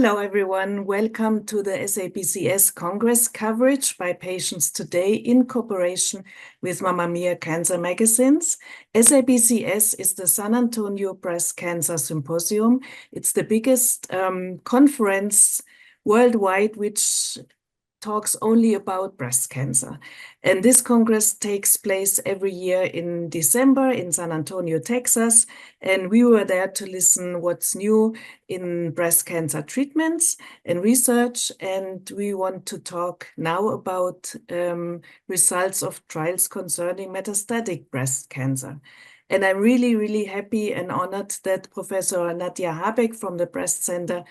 Hello, everyone. Welcome to the SABCS Congress coverage by Patients Today in cooperation with Mamma Mia Cancer Magazines. SABCS is the San Antonio Breast Cancer Symposium. It's the biggest conference worldwide which talks only about breast cancer. And this Congress takes place every year in December in San Antonio, Texas. And we were there to listen what's new in breast cancer treatments and research. And we want to talk now about results of trials concerning metastatic breast cancer. And I'm really, really happy and honored that Professor Nadia Harbeck from the Breast Center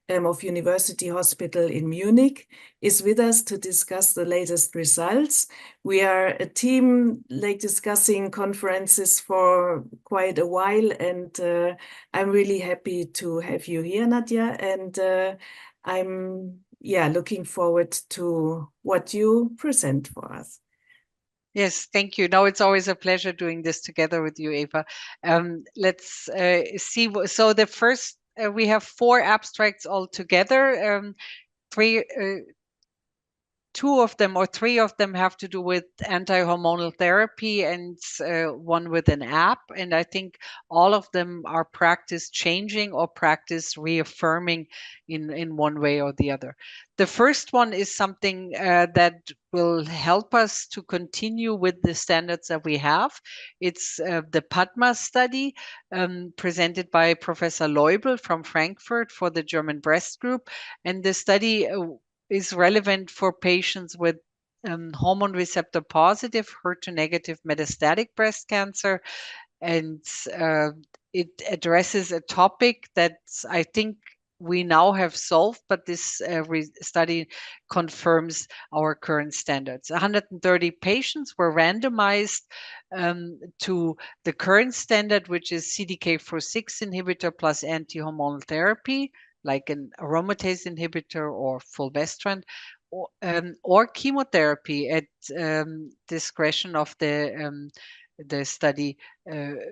of University Hospital in Munich is with us to discuss the latest results. We are a team discussing conferences for quite a while, and I'm really happy to have you here, Nadia, and I'm looking forward to what you present for us. Yes, thank you. No, it's always a pleasure doing this together with you, Eva. Let's see. So the first, we have 4 abstracts altogether. Two of them or 3 of them have to do with anti-hormonal therapy and one with an app. And I think all of them are practice changing or practice reaffirming in one way or the other. The first one is something that will help us to continue with the standards that we have. It's the PADMA-study presented by Professor Leubel from Frankfurt for the German Breast Group. And the study is relevant for patients with hormone receptor positive, HER2 negative metastatic breast cancer. And it addresses a topic that I think we now have solved, but this study confirms our current standards. 130 patients were randomized to the current standard, which is CDK4/6 inhibitor plus anti-hormonal therapy, like an aromatase inhibitor or fulvestrant, or chemotherapy at discretion of the study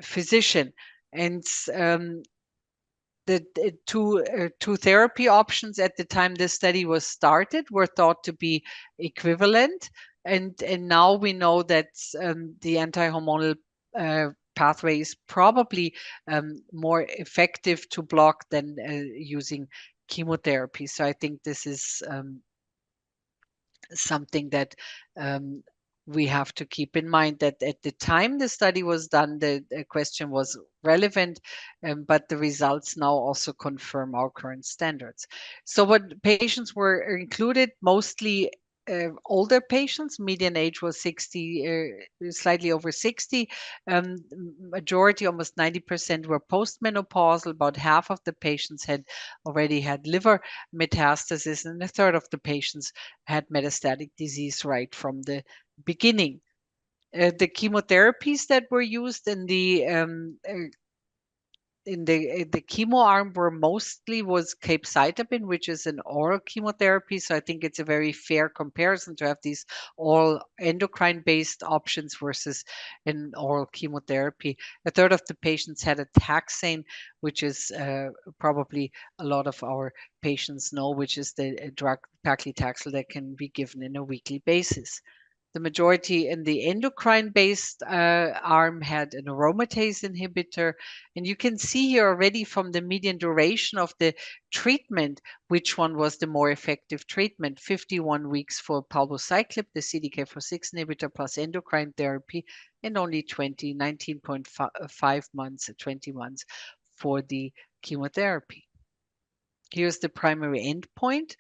physician. And the two therapy options at the time this study was started were thought to be equivalent, and now we know that the anti-hormonal pathway is probably more effective to block than using chemotherapy. So I think this is something that we have to keep in mind, that at the time the study was done, the question was relevant, but the results now also confirm our current standards. So what patients were included, mostly older patients. Median age was 60, slightly over 60. Majority, almost 90%, were postmenopausal. About half of the patients had already had liver metastasis, and a third of the patients had metastatic disease right from the beginning. The chemotherapies that were used in the chemo arm was capecitabine, which is an oral chemotherapy. So I think it's a very fair comparison to have these oral endocrine-based options versus an oral chemotherapy. A third of the patients had a taxane, which is probably a lot of our patients know, which is the drug paclitaxel that can be given in a weekly basis. The majority in the endocrine-based arm had an aromatase inhibitor. And you can see here already from the median duration of the treatment, which one was the more effective treatment. 51 weeks for palbociclib, the CDK4/6 inhibitor plus endocrine therapy, and only 19.5 months, 20 months for the chemotherapy. Here's the primary endpoint,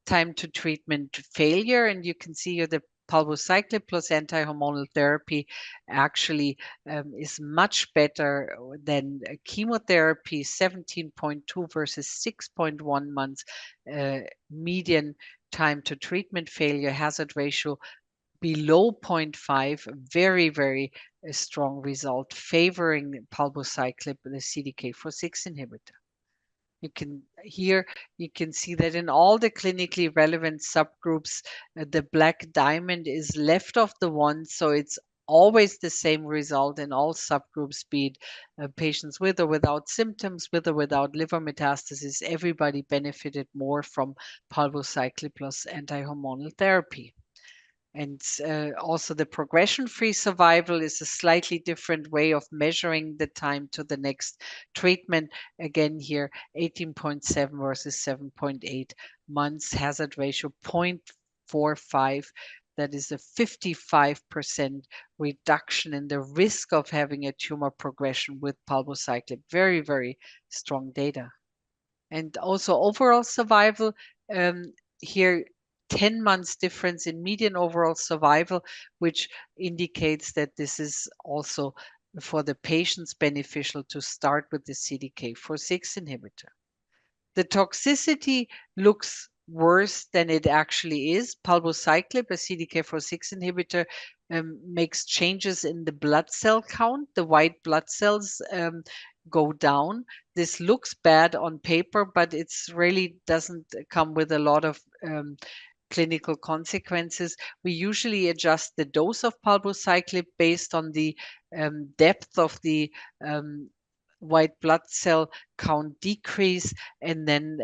time to treatment failure. And you can see here the palbociclib plus anti-hormonal therapy actually is much better than chemotherapy, 17.2 versus 6.1 months median time to treatment failure, hazard ratio below 0.5, very, very strong result favoring palbociclib, the CDK4/6 inhibitor. You can see that in all the clinically relevant subgroups, the black diamond is left of the one, so it's always the same result in all subgroups, be it patients with or without symptoms, with or without liver metastasis. Everybody benefited more from palbociclib plus anti-hormonal therapy. And also the progression-free survival is a slightly different way of measuring the time to the next treatment. Again here, 18.7 versus 7.8 months, hazard ratio 0.45. That is a 55% reduction in the risk of having a tumor progression with palbociclib. Very, very strong data. And also overall survival, here 10 months difference in median overall survival, which indicates that this is also for the patients beneficial to start with the CDK4/6 inhibitor. The toxicity looks worse than it actually is. Palbociclib, a CDK4/6 inhibitor, makes changes in the blood cell count. The white blood cells go down. This looks bad on paper, but it's really doesn't come with a lot of clinical consequences. We usually adjust the dose of palbociclib based on the depth of the white blood cell count decrease, and then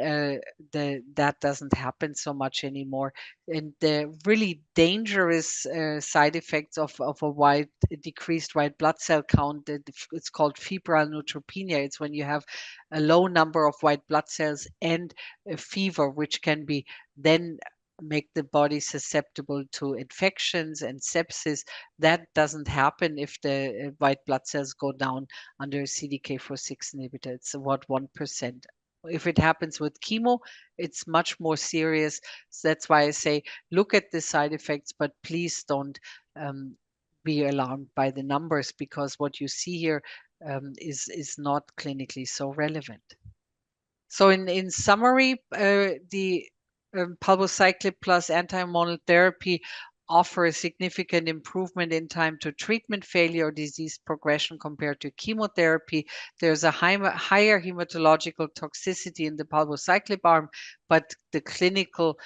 that doesn't happen so much anymore. And the really dangerous side effects of a decreased white blood cell count, it's called febrile neutropenia. It's when you have a low number of white blood cells and a fever, which can be then make the body susceptible to infections and sepsis. That doesn't happen if the white blood cells go down under a CDK4/6 inhibitor. It's about 1%. If it happens with chemo, it's much more serious. So that's why I say look at the side effects, but please don't be alarmed by the numbers, because what you see here is not clinically so relevant. So in summary, the palbociclib plus anti-hormonal therapy offer a significant improvement in time to treatment failure or disease progression compared to chemotherapy. There's a higher hematological toxicity in the palbociclib arm, but the clinical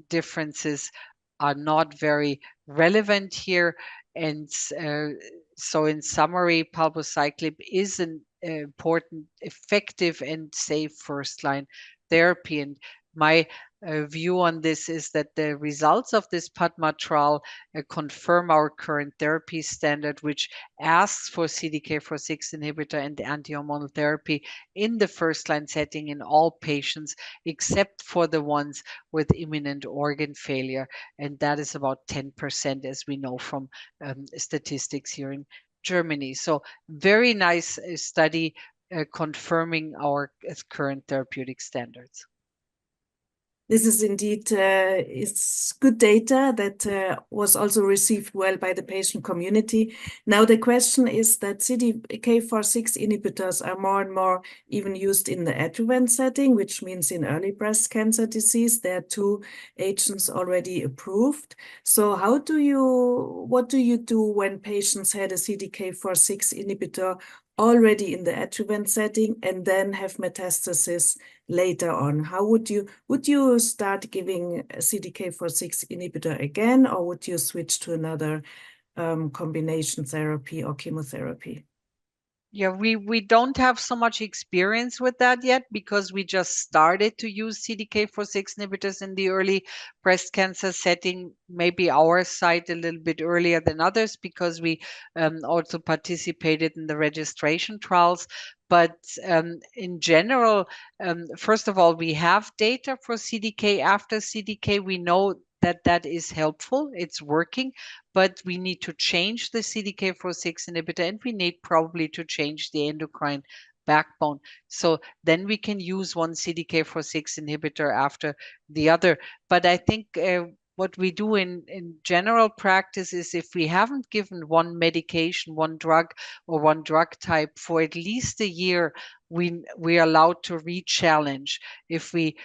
differences are not very relevant here. And so in summary, palbociclib is an important, effective, and safe first-line therapy. And my view on this is that the results of this PADMA trial confirm our current therapy standard, which asks for CDK4/6 inhibitor and anti-hormonal therapy in the first-line setting in all patients, except for the ones with imminent organ failure. And that is about 10%, as we know from statistics here in Germany. So very nice study confirming our current therapeutic standards. This is indeed it's good data that was also received well by the patient community. Now the question is that CDK4/6 inhibitors are more and more even used in the adjuvant setting, which means in early breast cancer disease. There are 2 agents already approved. So what do you do when patients had a CDK4/6 inhibitor already in the adjuvant setting and then have metastasis later on? How would you start giving a CDK4/6 inhibitor again, or would you switch to another combination therapy or chemotherapy? Yeah, we don't have so much experience with that yet, because we just started to use CDK4/6 inhibitors in the early breast cancer setting. Maybe our site a little bit earlier than others, because we also participated in the registration trials. But in general, first of all, we have data for CDK after CDK. We know that that is helpful. It's working, but we need to change the CDK4/6 inhibitor, and we need probably to change the endocrine backbone. So then we can use one CDK4/6 inhibitor after the other. But I think what we do in general practice is, if we haven't given one medication, one drug, or one drug type for at least a year, we are allowed to re-challenge. If we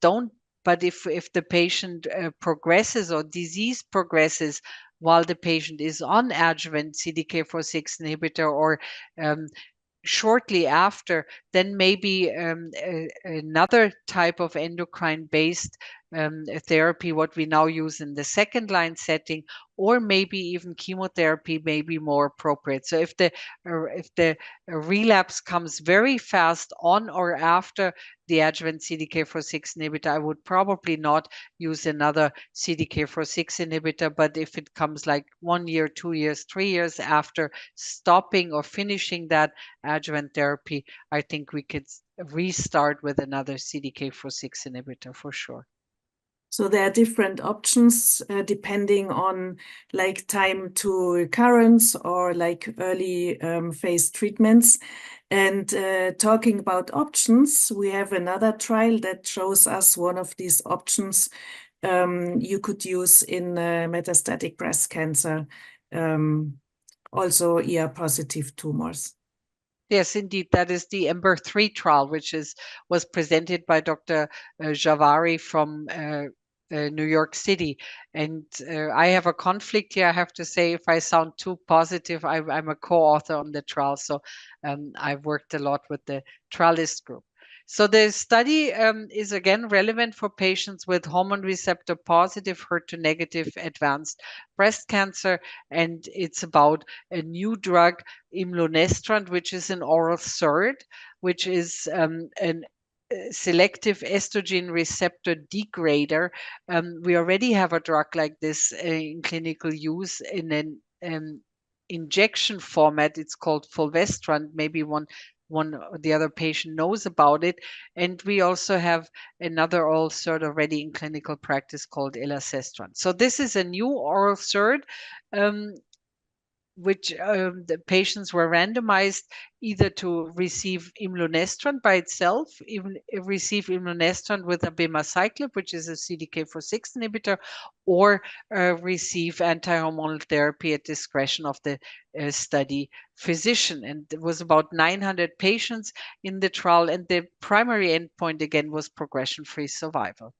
don't, but if the patient progresses or disease progresses while the patient is on adjuvant CDK4/6 inhibitor, or shortly after, then maybe another type of endocrine-based therapy, what we now use in the second line setting, or maybe even chemotherapy may be more appropriate. So if the relapse comes very fast on or after the adjuvant CDK4/6 inhibitor, I would probably not use another CDK4/6 inhibitor. But if it comes like 1 year, 2 years, 3 years after stopping or finishing that adjuvant therapy, I think we could restart with another CDK4/6 inhibitor for sure. So there are different options depending on like time to recurrence or like early phase treatments. And talking about options, we have another trial that shows us one of these options you could use in metastatic breast cancer, also ER-positive tumors. Yes, indeed. That is the EMBER-3 trial, which was presented by Dr. Javari from New York City. And I have a conflict here. I have to say, if I sound too positive, I'm a co-author on the trial. So I've worked a lot with the trialist group. So the study is again relevant for patients with hormone receptor positive, HER2 negative advanced breast cancer. And it's about a new drug, imlunestrant, which is an oral SERD, which is an selective estrogen receptor degrader. We already have a drug like this in clinical use in an injection format. It's called fulvestrant. Maybe one or the other patient knows about it. And we also have another oral SERD already in clinical practice called elacestrant. So this is a new oral SERD, which the patients were randomized either to receive imlunestrant by itself, even receive imlunestrant with abemaciclib, which is a CDK4/6 inhibitor, or receive anti-hormonal therapy at discretion of the study physician. And there was about 900 patients in the trial, and the primary endpoint again was progression-free survival.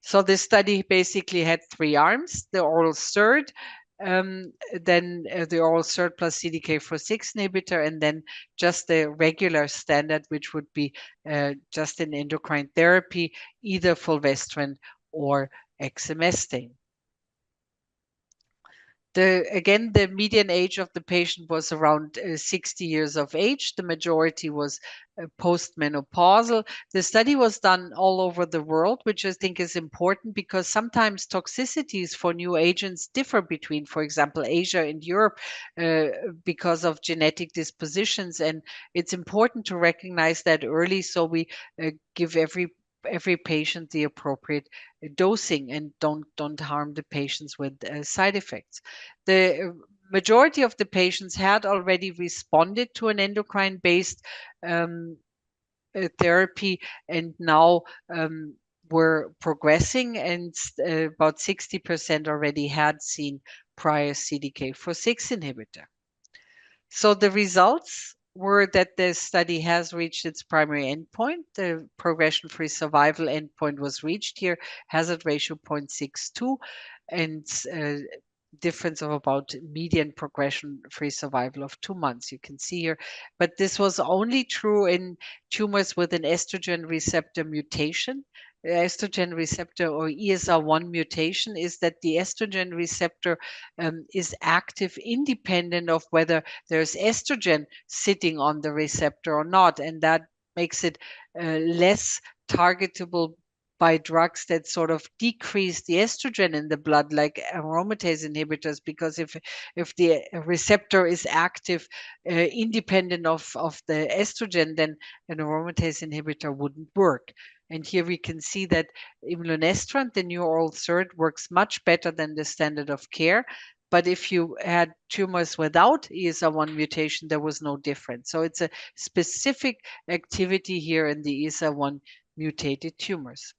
So this study basically had 3 arms: the oral SERD, then the oral SERD plus CDK4/6 inhibitor, and then just the regular standard, which would be just an endocrine therapy, either fulvestrant or exemestane. Again, the median age of the patient was around 60 years of age. The majority was postmenopausal. The study was done all over the world, which I think is important because sometimes toxicities for new agents differ between, for example, Asia and Europe because of genetic dispositions. And it's important to recognize that early so we give every patient the appropriate dosing and don't harm the patients with side effects. The majority of the patients had already responded to an endocrine based therapy and now were progressing, and about 60% already had seen prior CDK4/6 inhibitor. So the results were that the study has reached its primary endpoint. The progression-free survival endpoint was reached here, hazard ratio 0.62, and difference of about median progression-free survival of 2 months. You can see here, but this was only true in tumors with an estrogen receptor mutation. Estrogen receptor or ESR1 mutation is that the estrogen receptor is active independent of whether there's estrogen sitting on the receptor or not. And that makes it less targetable by drugs that sort of decrease the estrogen in the blood, like aromatase inhibitors, because if the receptor is active independent of the estrogen, then an aromatase inhibitor wouldn't work. And here we can see that imlunestrant, the new oral SERD, works much better than the standard of care. But if you had tumors without ESR1 mutation, there was no difference. So it's a specific activity here in the ESR1 mutated tumors.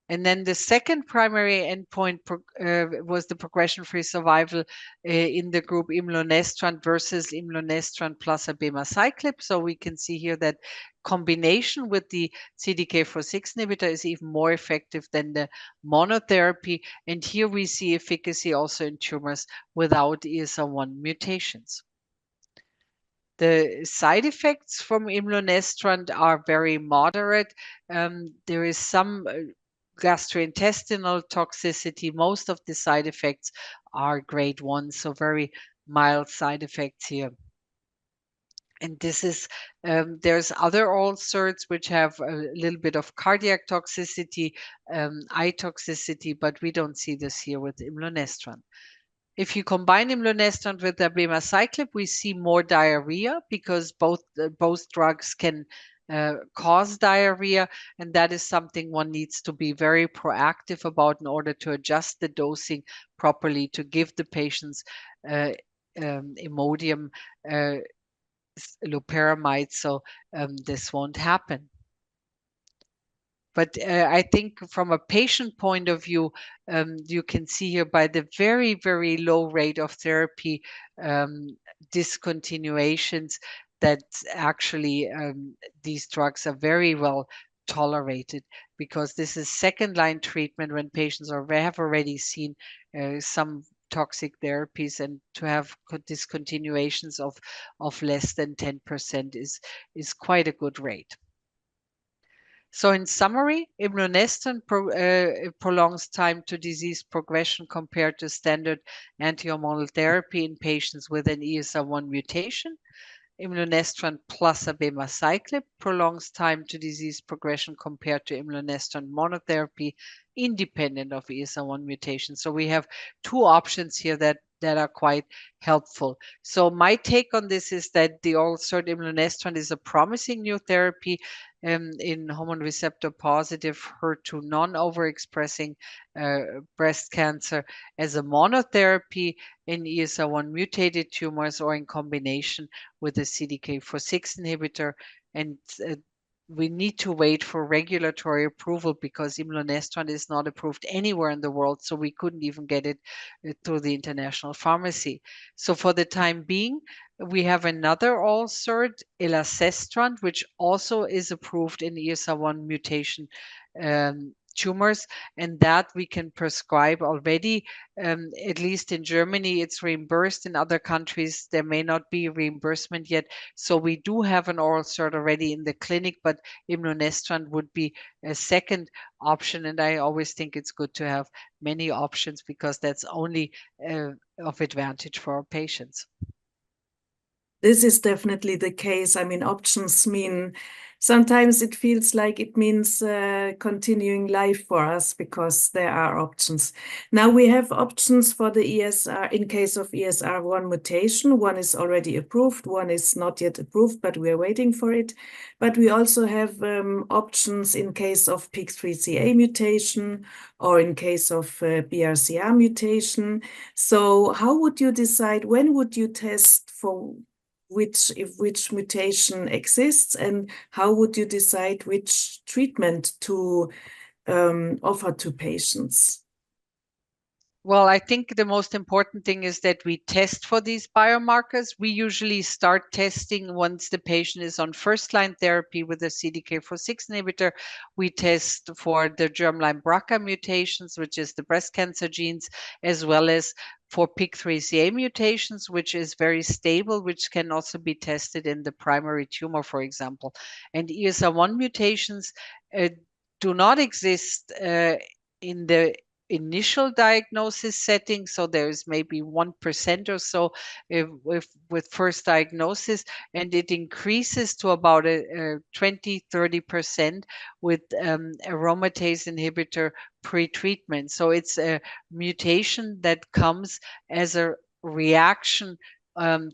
And then the second primary endpoint was the progression-free survival in the group imlunestrant versus imlunestrant plus abemaciclib. So we can see here that combination with the CDK4/6 inhibitor is even more effective than the monotherapy. And here we see efficacy also in tumors without ESR1 mutations. The side effects from imlunestrant are very moderate. There is some gastrointestinal toxicity. Most of the side effects are grade 1, so very mild side effects here. And this is, there's other ulcers which have a little bit of cardiac toxicity, eye toxicity, but we don't see this here with imlunestrant. If you combine imlunestrant with abemaciclib, we see more diarrhea because both drugs can cause diarrhea, and that is something one needs to be very proactive about in order to adjust the dosing properly to give the patients Imodium loperamide, so this won't happen. But I think from a patient point of view, you can see here by the very, very low rate of therapy discontinuations that actually these drugs are very well tolerated, because this is second line treatment when patients have already seen some toxic therapies, and to have discontinuations of less than 10% is quite a good rate. So in summary, imlunestrant prolongs time to disease progression compared to standard anti-hormonal therapy in patients with an ESR1 mutation. Imlunestrant plus abemaciclib prolongs time to disease progression compared to imlunestrant monotherapy independent of ESR1 mutation. So we have two options here that are quite helpful. So my take on this is that the oral SERT imlunestrant is a promising new therapy in hormone receptor positive, HER2 non-overexpressing breast cancer as a monotherapy in ESR1 mutated tumors or in combination with a CDK4/6 inhibitor. And we need to wait for regulatory approval because imlunestrant is not approved anywhere in the world, so we couldn't even get it through the international pharmacy. So for the time being, we have another oral SERD, elacestrant, which also is approved in ESR1 mutation tumors, and that we can prescribe already. At least in Germany, it's reimbursed. In other countries, there may not be reimbursement yet. So we do have an oral SERD already in the clinic, but imlunestrant would be a second option. And I always think it's good to have many options because that's only of advantage for our patients. This is definitely the case. I mean, options mean sometimes it feels like it means continuing life for us because there are options. Now we have options for the ESR in case of ESR1 mutation. One is already approved, one is not yet approved, but we are waiting for it. But we also have options in case of PIK3CA mutation or in case of BRCA mutation. So how would you decide, when would you test for which mutation exists, and how would you decide which treatment to offer to patients? Well, I think the most important thing is that we test for these biomarkers. We usually start testing once the patient is on first-line therapy with a CDK4/6 inhibitor. We test for the germline BRCA mutations, which is the breast cancer genes, as well as for PIK3CA mutations, which is very stable, which can also be tested in the primary tumor, for example. And ESR1 mutations do not exist in the initial diagnosis setting, so there's maybe 1% or so with first diagnosis, and it increases to about 20-30% with aromatase inhibitor pre-treatment. So it's a mutation that comes as a reaction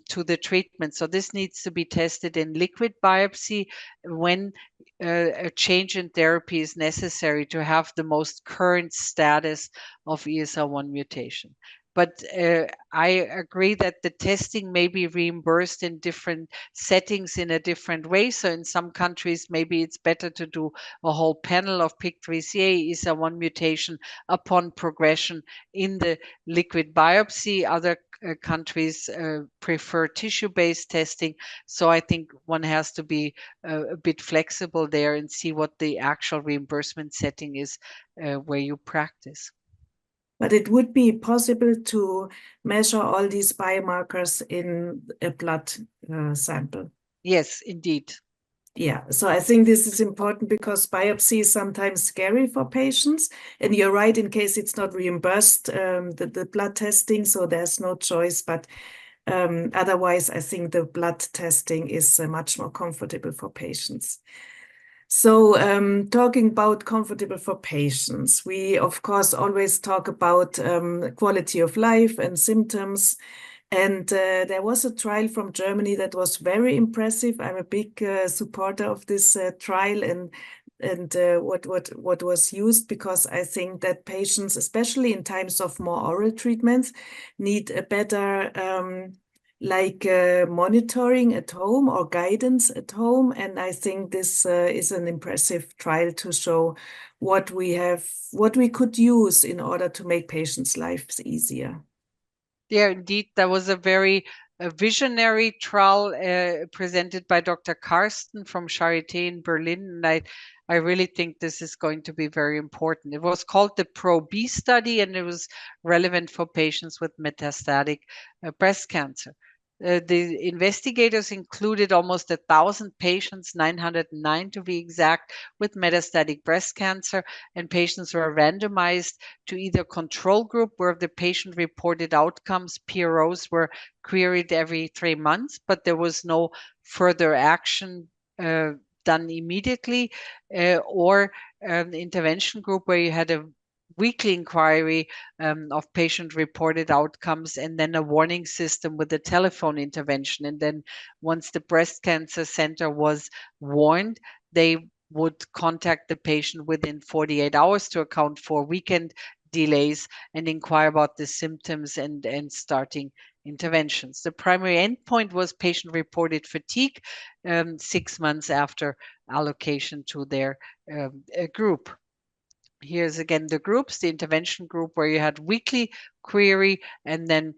to the treatment. So this needs to be tested in liquid biopsy when a change in therapy is necessary to have the most current status of ESR1 mutation. But I agree that the testing may be reimbursed in different settings in a different way. So in some countries, maybe it's better to do a whole panel of PIK3CA ESR1 mutation upon progression in the liquid biopsy. Other countries prefer tissue-based testing. So I think one has to be a bit flexible there and see what the actual reimbursement setting is where you practice. But it would be possible to measure all these biomarkers in a blood sample. Yes, indeed. Yeah, so I think this is important because biopsy is sometimes scary for patients. And you're right, in case it's not reimbursed, the blood testing, so there's no choice. But otherwise, I think the blood testing is much more comfortable for patients. So talking about comfortable for patients, we, of course, always talk about quality of life and symptoms. And there was a trial from Germany that was very impressive. I'm a big supporter of this trial and what was used, because I think that patients, especially in times of more oral treatments, need a better monitoring at home or guidance at home. And I think this is an impressive trial to show what we could use in order to make patients' lives easier. Yeah, indeed, that was a very visionary trial presented by Dr. Karsten from Charité in Berlin. And I really think this is going to be very important. It was called the PRO-B study, and it was relevant for patients with metastatic breast cancer. The investigators included almost 1,000 patients, 909 to be exact, with metastatic breast cancer, and patients were randomized to either control group, where the patient reported outcomes, PROs, were queried every 3 months, but there was no further action done immediately, or an intervention group where you had a weekly inquiry of patient-reported outcomes, and then a warning system with a telephone intervention. And then once the breast cancer center was warned, they would contact the patient within 48 hours to account for weekend delays and inquire about the symptoms and starting interventions. The primary endpoint was patient-reported fatigue 6 months after allocation to their group. Here's again the groups, the intervention group where you had weekly query and then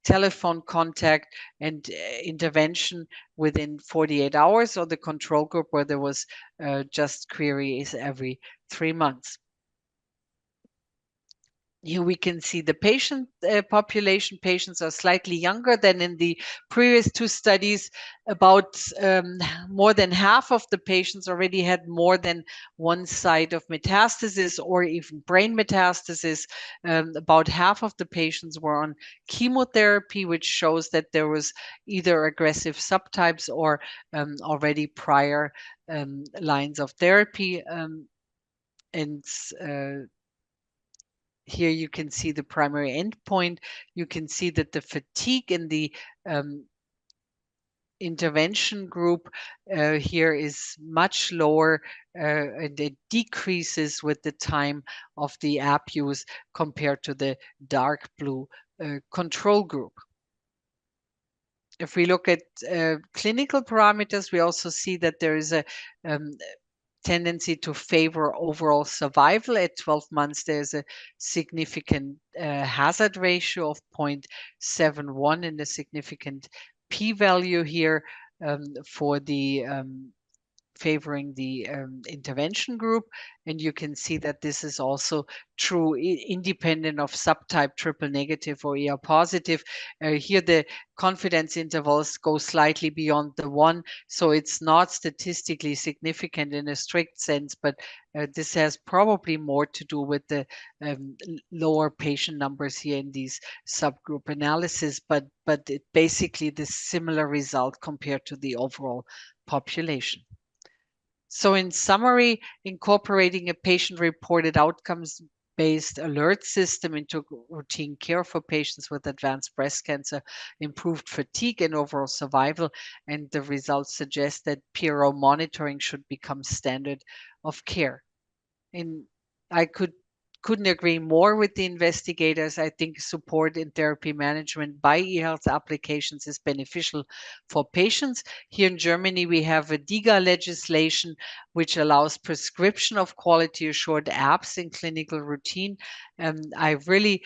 telephone contact and intervention within 48 hours, or the control group where there was just queries every 3 months. Here we can see the patient population. Patients are slightly younger than in the previous two studies. About more than half of the patients already had more than one site of metastasis or even brain metastasis. About half of the patients were on chemotherapy, which shows that there was either aggressive subtypes or already prior lines of therapy. And here you can see the primary endpoint. You can see that the fatigue in the intervention group here is much lower, and it decreases with the time of the app use compared to the dark blue control group. If we look at clinical parameters, we also see that there is a tendency to favor overall survival. At 12 months, there's a significant hazard ratio of 0.71 and a significant p-value here for the favoring the intervention group. And you can see that this is also true independent of subtype triple negative or ER positive. Here the confidence intervals go slightly beyond the 1, so it's not statistically significant in a strict sense, but this has probably more to do with the lower patient numbers here in these subgroup analysis, but it basically the similar result compared to the overall population. So in summary, incorporating a patient-reported outcomes-based alert system into routine care for patients with advanced breast cancer improved fatigue and overall survival, and the results suggest that PRO monitoring should become standard of care. And I couldn't agree more with the investigators. I think support in therapy management by eHealth applications is beneficial for patients. Here in Germany, we have a DIGA legislation, which allows prescription of quality assured apps in clinical routine. I really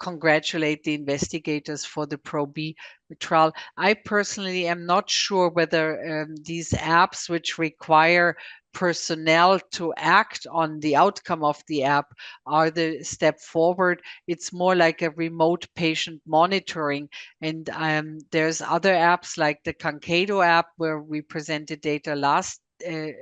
congratulate the investigators for the PRO-B trial. I personally am not sure whether these apps which require personnel to act on the outcome of the app are the step forward. It's more like a remote patient monitoring. And there's other apps like the Kankado app, where we presented data last 2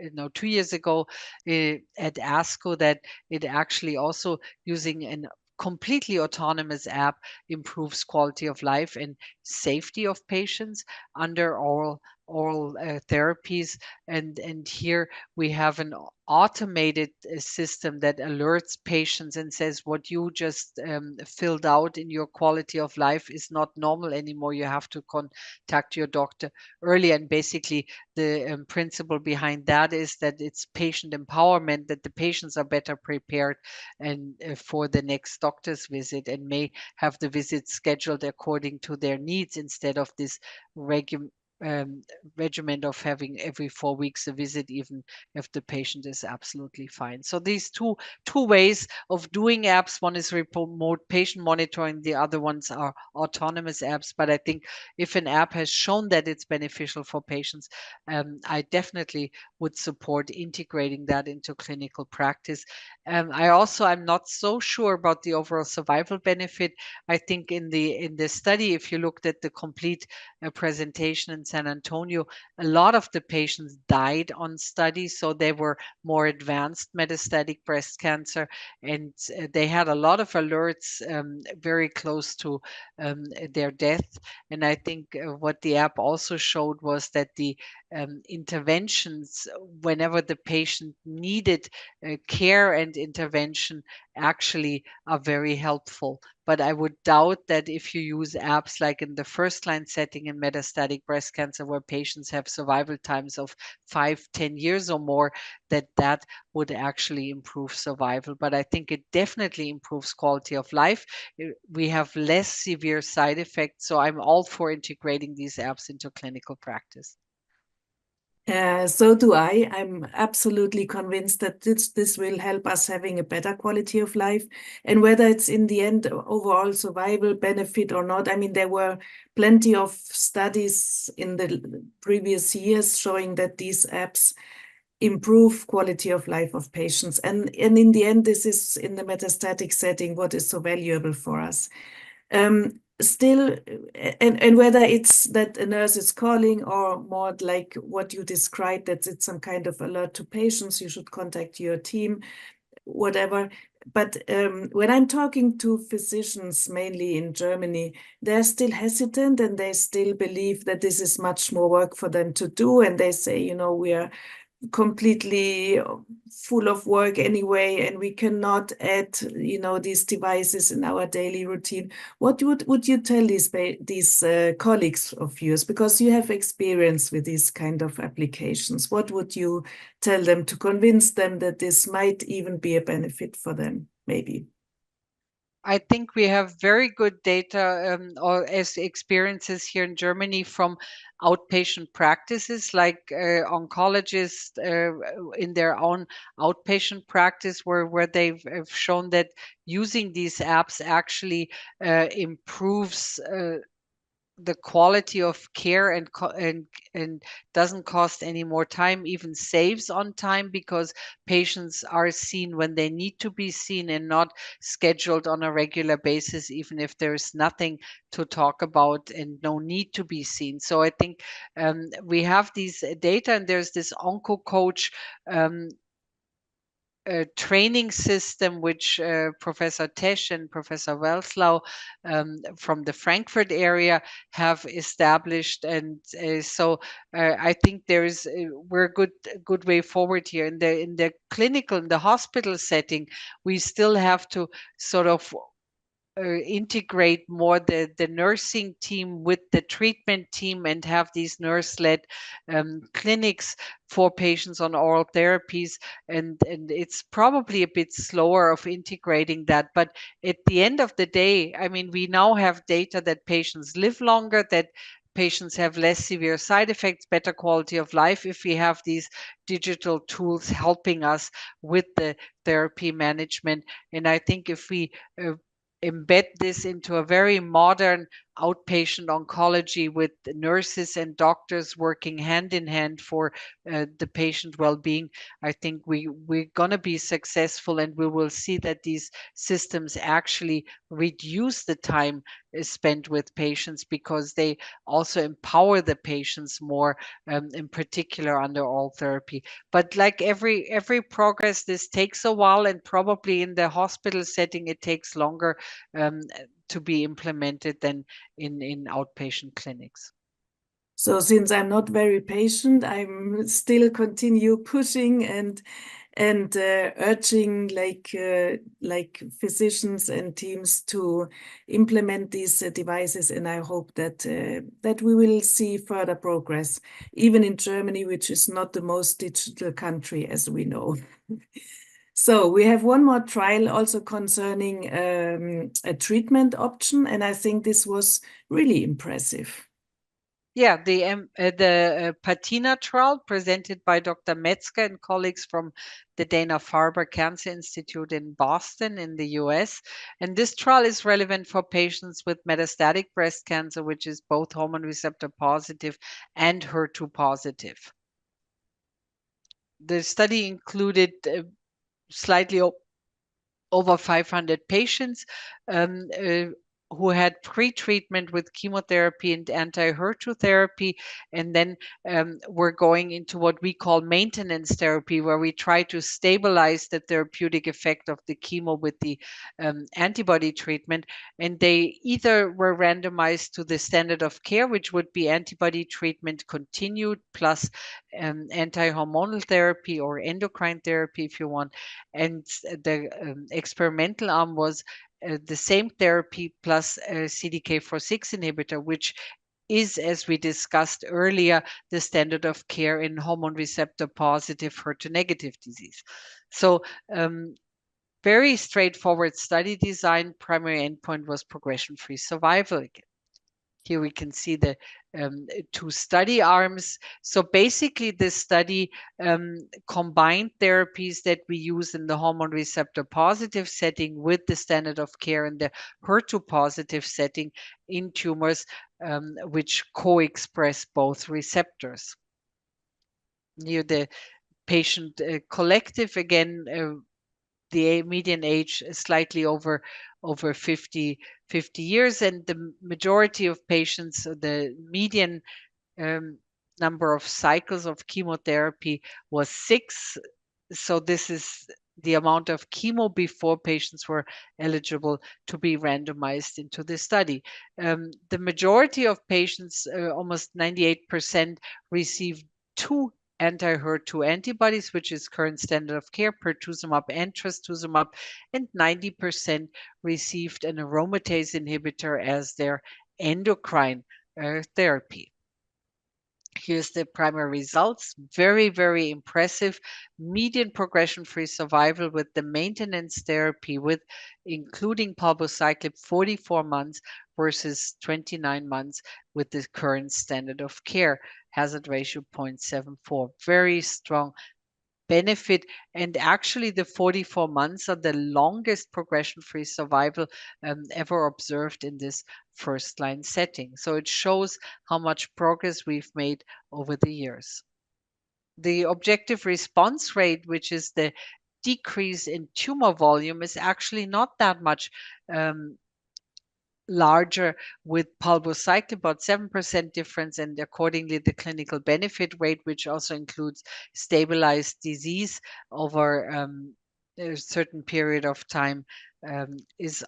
years ago at ASCO, that it actually also using an completely autonomous app improves quality of life and safety of patients under oral therapies. And here we have an automated system that alerts patients and says what you just filled out in your quality of life is not normal anymore. You have to contact your doctor early. And basically the principle behind that is that it's patient empowerment, that the patients are better prepared and for the next doctor's visit, and may have the visit scheduled according to their needs instead of this regimen of having every 4 weeks a visit, even if the patient is absolutely fine. So these two ways of doing apps, one is remote patient monitoring, the other ones are autonomous apps. But I think if an app has shown that it's beneficial for patients, I definitely would support integrating that into clinical practice. I'm not so sure about the overall survival benefit. I think in the study, if you looked at the complete presentation in San Antonio, a lot of the patients died on study, so they were more advanced metastatic breast cancer, and they had a lot of alerts very close to their death. And I think what the app also showed was that the interventions, whenever the patient needed care and intervention, actually are very helpful. But I would doubt that if you use apps like in the first line setting in metastatic breast cancer, where patients have survival times of 5-10 years or more, that would actually improve survival. But I think it definitely improves quality of life. We have less severe side effects. So I'm all for integrating these apps into clinical practice. So do I. I'm absolutely convinced that this will help us having a better quality of life. And whether it's in the end overall survival benefit or not, I mean, there were plenty of studies in the previous years showing that these apps improve quality of life of patients. And in the end, this is in the metastatic setting what is so valuable for us. Still, and whether it's that a nurse is calling or more like what you described, that it's some kind of alert to patients, you should contact your team, whatever. But when I'm talking to physicians, mainly in Germany, they're still hesitant and they still believe that this is much more work for them to do. And they say, we are completely full of work anyway, and we cannot add, these devices in our daily routine. What would you tell these colleagues of yours, because you have experience with these kind of applications? What would you tell them to convince them that this might even be a benefit for them, maybe? I think we have very good data or as experiences here in Germany from outpatient practices, like oncologists in their own outpatient practice, where they've shown that using these apps actually improves the quality of care and doesn't cost any more time, even saves on time, because patients are seen when they need to be seen and not scheduled on a regular basis, even if there's nothing to talk about and no need to be seen. So I think we have these data, and there's this onco coach training system, which Professor Tesch and Professor Welslau from the Frankfurt area have established. And so I think we're a good way forward here. In the clinical, in the hospital setting, we still have to sort of integrate more the nursing team with the treatment team and have these nurse-led clinics for patients on oral therapies. And it's probably a bit slower of integrating that. But at the end of the day, I mean, we now have data that patients live longer, that patients have less severe side effects, better quality of life if we have these digital tools helping us with the therapy management. And I think if we embed this into a very modern outpatient oncology with nurses and doctors working hand in hand for the patient well-being, I think we're going to be successful, and we will see that these systems actually reduce the time spent with patients, because they also empower the patients more, in particular under all therapy. But like every progress, this takes a while, and probably in the hospital setting it takes longer to be implemented than in outpatient clinics. So since I'm not very patient, I'm still continue pushing and urging like physicians and teams to implement these devices, and I hope that that we will see further progress, even in Germany, which is not the most digital country, as we know. So we have one more trial also concerning a treatment option, and I think this was really impressive. Yeah, the PATINA trial presented by Dr. Metzger and colleagues from the Dana-Farber Cancer Institute in Boston in the US. And this trial is relevant for patients with metastatic breast cancer, which is both hormone receptor positive and HER2 positive. The study included slightly over 500 patients who had pre-treatment with chemotherapy and anti-HER2 therapy, and then we're going into what we call maintenance therapy, where we try to stabilize the therapeutic effect of the chemo with the antibody treatment. And they either were randomized to the standard of care, which would be antibody treatment continued plus anti-hormonal therapy or endocrine therapy if you want. And the experimental arm was the same therapy plus a CDK4/6 inhibitor, which is, as we discussed earlier, the standard of care in hormone receptor positive, HER2 negative disease. So very straightforward study design. Primary endpoint was progression-free survival again. Here we can see the two study arms. So basically, this study combined therapies that we use in the hormone receptor positive setting with the standard of care in the HER2 positive setting in tumors which co-express both receptors. Near the patient collective, again, the median age is slightly over 50 years, and the majority of patients, the median number of cycles of chemotherapy was 6. So this is the amount of chemo before patients were eligible to be randomized into the study. The majority of patients, almost 98%, received 2 anti-HER2 antibodies, which is current standard of care, pertuzumab and trastuzumab, and 90% received an aromatase inhibitor as their endocrine therapy. Here's the primary results. Very, very impressive. Median progression-free survival with the maintenance therapy, with including palbociclib, 44 months versus 29 months with the current standard of care. Hazard ratio 0.74. Very strong benefit, and actually the 44 months are the longest progression-free survival ever observed in this first-line setting. So it shows how much progress we've made over the years. The objective response rate, which is the decrease in tumor volume, is actually not that much larger with palbociclib, about 7% difference, and accordingly the clinical benefit rate, which also includes stabilized disease over a certain period of time, is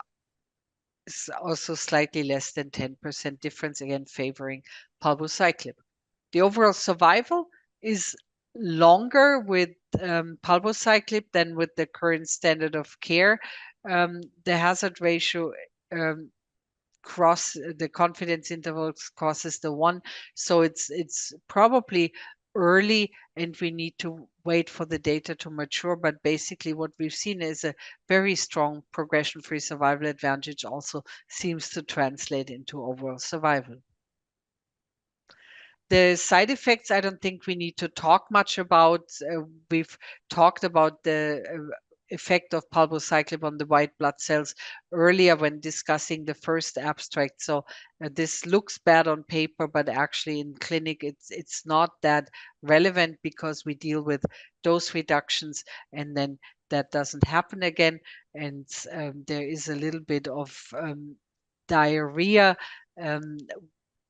also slightly less than 10% difference, again favoring palbociclib. The overall survival is longer with palbociclib than with the current standard of care. The hazard ratio cross the confidence intervals crosses the 1, so it's probably early and we need to wait for the data to mature, but basically what we've seen is a very strong progression-free survival advantage also seems to translate into overall survival. The side effects, I don't think we need to talk much about. We've talked about the effect of palbociclib on the white blood cells earlier when discussing the first abstract. So this looks bad on paper, but actually in clinic it's not that relevant because we deal with dose reductions and then that doesn't happen again. And there is a little bit of diarrhea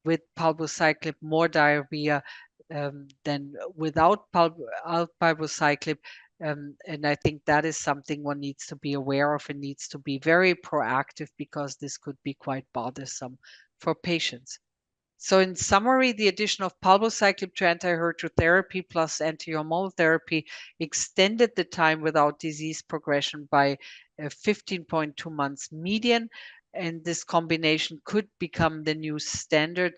with palbociclib, more diarrhea than without palbociclib. And I think that is something one needs to be aware of and needs to be very proactive because this could be quite bothersome for patients. So in summary, the addition of palbociclib to anti-HER2 therapy plus anti-hormonal therapy extended the time without disease progression by 15.2 months median. And this combination could become the new standard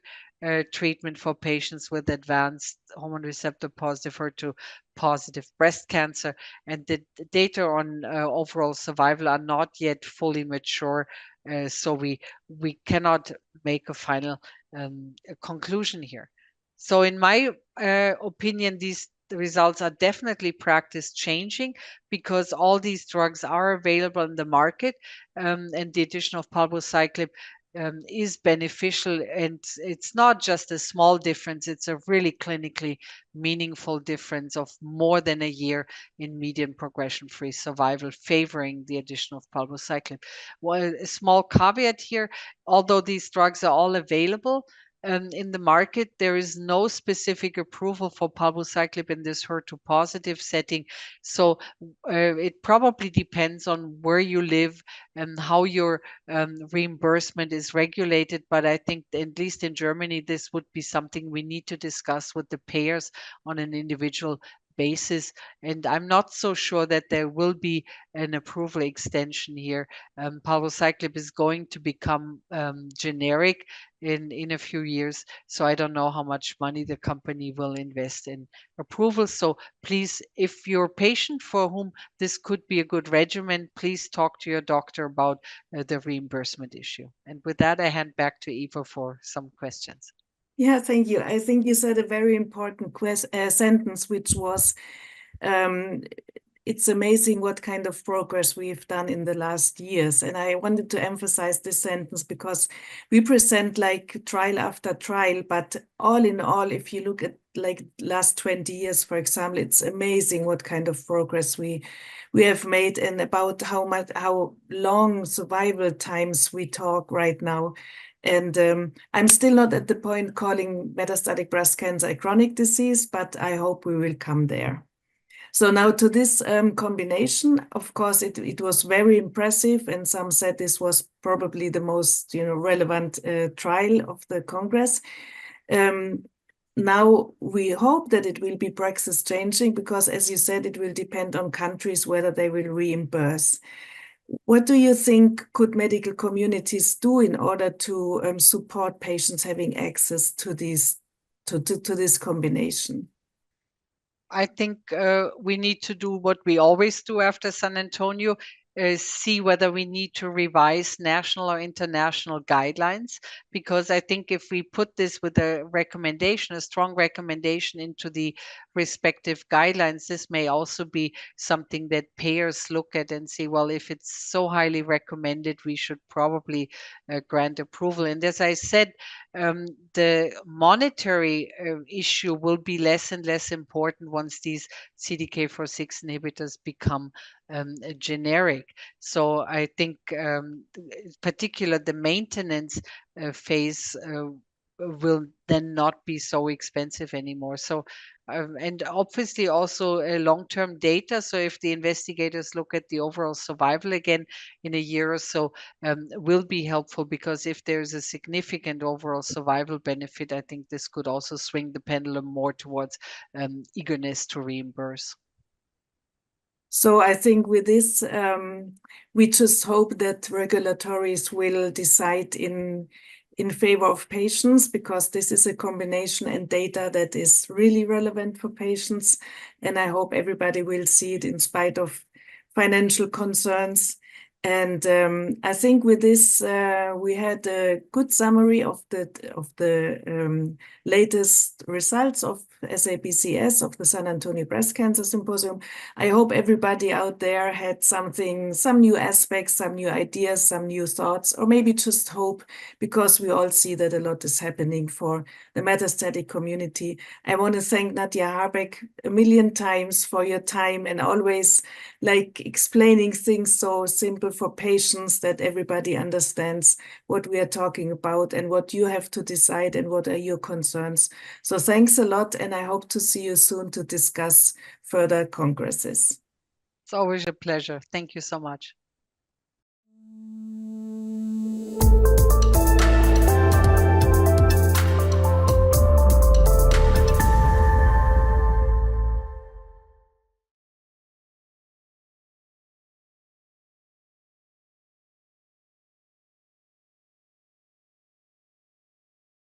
treatment for patients with advanced hormone receptor positive HER2 positive breast cancer. And the data on overall survival are not yet fully mature. So we cannot make a final conclusion here. So in my opinion, these results are definitely practice changing because all these drugs are available in the market, and the addition of palbociclib is beneficial, and it's not just a small difference, it's a really clinically meaningful difference of more than a year in median progression-free survival favoring the addition of palbociclib. Well, a small caveat here, although these drugs are all available in the market, there is no specific approval for palbociclib in this HER2 positive setting. So it probably depends on where you live and how your reimbursement is regulated. But I think at least in Germany, this would be something we need to discuss with the payers on an individual basis. And I'm not so sure that there will be an approval extension here. Palbociclib is going to become generic in a few years. So I don't know how much money the company will invest in approval. So please, if you're a patient for whom this could be a good regimen, please talk to your doctor about the reimbursement issue. And with that, I hand back to Eva for some questions. Yeah, thank you. I think you said a very important sentence, which was, it's amazing what kind of progress we've done in the last years. And I wanted to emphasize this sentence because we present like trial after trial, but all in all, if you look at like last 20 years, for example, it's amazing what kind of progress we have made and about how long survival times we talk right now. And I'm still not at the point calling metastatic breast cancer a chronic disease, but I hope we will come there. So now to this combination, of course, it was very impressive, and some said this was probably the most relevant trial of the Congress. Now we hope that it will be praxis changing because, as you said, it will depend on countries whether they will reimburse. What do you think could medical communities do in order to support patients having access to this combination? I think we need to do what we always do after San Antonio, see whether we need to revise national or international guidelines, because I think if we put this with a recommendation, a strong recommendation into the respective guidelines, this may also be something that payers look at and say, well, if it's so highly recommended, we should probably grant approval. And as I said, the monetary issue will be less and less important once these CDK4/6 inhibitors become generic. So I think, in particular, the maintenance phase will then not be so expensive anymore. So, and obviously also long-term data. So if the investigators look at the overall survival again in a year or so, will be helpful, because if there's a significant overall survival benefit, I think this could also swing the pendulum more towards eagerness to reimburse. So I think with this, we just hope that regulatories will decide in favor of patients, because this is a combination and data that is really relevant for patients. And I hope everybody will see it in spite of financial concerns. And I think with this, we had a good summary of the latest results of SABCS, of the San Antonio Breast Cancer Symposium. I hope everybody out there had something, some new aspects, some new ideas, some new thoughts, or maybe just hope, because we all see that a lot is happening for the metastatic community. I want to thank Nadia Harbeck a million times for your time and always like explaining things so simple for patients that everybody understands what we are talking about and what you have to decide and what are your concerns. So thanks a lot, and I hope to see you soon to discuss further congresses. It's always a pleasure. Thank you so much.